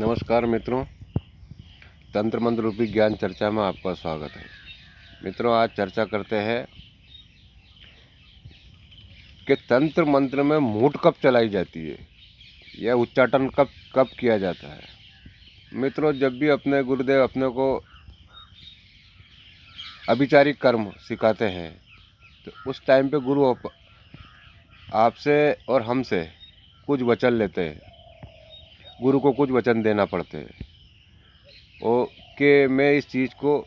नमस्कार मित्रों, तंत्र मंत्र रूपी ज्ञान चर्चा में आपका स्वागत है। मित्रों, आज चर्चा करते हैं कि तंत्र मंत्र में मूठ कब चलाई जाती है या उच्चाटन कब कब किया जाता है। मित्रों, जब भी अपने गुरुदेव अपने को अभिचारिक कर्म सिखाते हैं तो उस टाइम पे गुरु आपसे और हमसे कुछ वचन लेते हैं। गुरु को कुछ वचन देना पड़ते हैं और कि मैं इस चीज़ को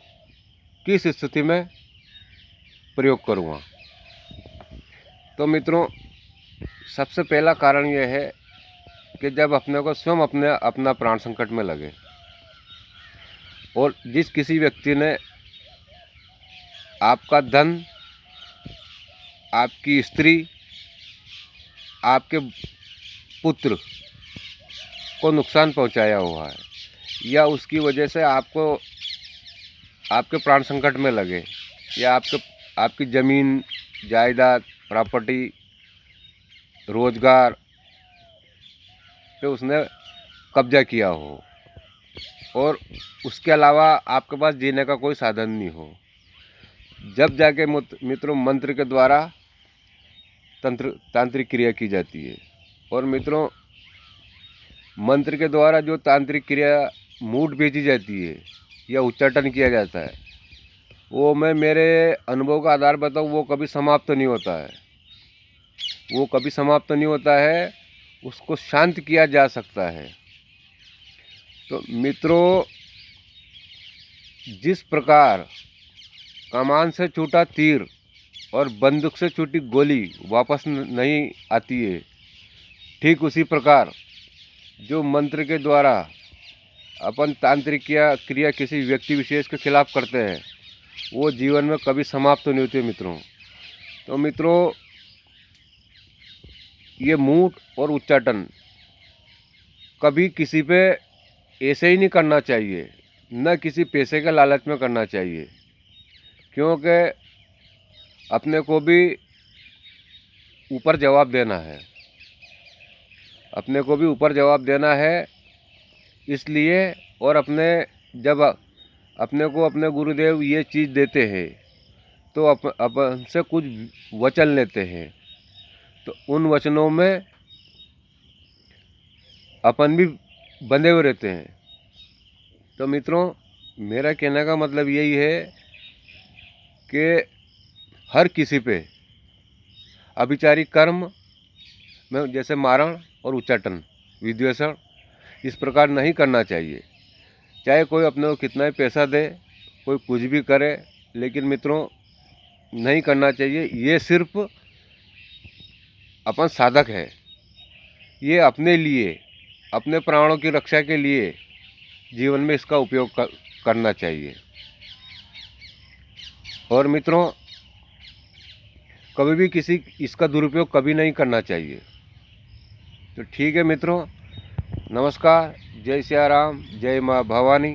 किस स्थिति में प्रयोग करूँगा। तो मित्रों, सबसे पहला कारण यह है कि जब अपने को स्वयं अपना प्राण संकट में लगे और जिस किसी व्यक्ति ने आपका धन, आपकी स्त्री, आपके पुत्र को नुकसान पहुंचाया हुआ है या उसकी वजह से आपको आपके प्राण संकट में लगे या आपकी ज़मीन, जायदाद, प्रॉपर्टी, रोजगार पे उसने कब्जा किया हो और उसके अलावा आपके पास जीने का कोई साधन नहीं हो, जब जाके मित्रों मंत्र के द्वारा तांत्रिक क्रिया की जाती है। और मित्रों, मंत्र के द्वारा जो तांत्रिक क्रिया मूठ भेजी जाती है या उच्चाटन किया जाता है, वो मैं मेरे अनुभव का आधार बताऊँ, वो कभी समाप्त नहीं होता है। वो कभी समाप्त नहीं होता है, उसको शांत किया जा सकता है। तो मित्रों, जिस प्रकार कमान से छूटा तीर और बंदूक से छूटी गोली वापस नहीं आती है, ठीक उसी प्रकार जो मंत्र के द्वारा अपन तांत्रिक क्रिया किसी व्यक्ति विशेष के खिलाफ करते हैं, वो जीवन में कभी समाप्त नहीं होती मित्रों। तो मित्रों, ये मूठ और उच्चाटन कभी किसी पे ऐसे ही नहीं करना चाहिए, न किसी पैसे के लालच में करना चाहिए, क्योंकि अपने को भी ऊपर जवाब देना है। अपने को भी ऊपर जवाब देना है, इसलिए और जब अपने को अपने गुरुदेव ये चीज़ देते हैं तो अपन से कुछ वचन लेते हैं, तो उन वचनों में अपन भी बंधे हुए रहते हैं। तो मित्रों, मेरा कहने का मतलब यही है कि हर किसी पे अभिचारिक कर्म में जैसे मारण और उच्चाटन, विद्वेषण, इस प्रकार नहीं करना चाहिए। चाहे कोई अपने को कितना ही पैसा दे, कोई कुछ भी करे, लेकिन मित्रों नहीं करना चाहिए। ये सिर्फ अपन साधक है, ये अपने लिए, अपने प्राणों की रक्षा के लिए जीवन में इसका उपयोग करना चाहिए। और मित्रों, कभी भी इसका दुरुपयोग कभी नहीं करना चाहिए। तो ठीक है मित्रों, नमस्कार, जय सिया राम, जय माँ भवानी।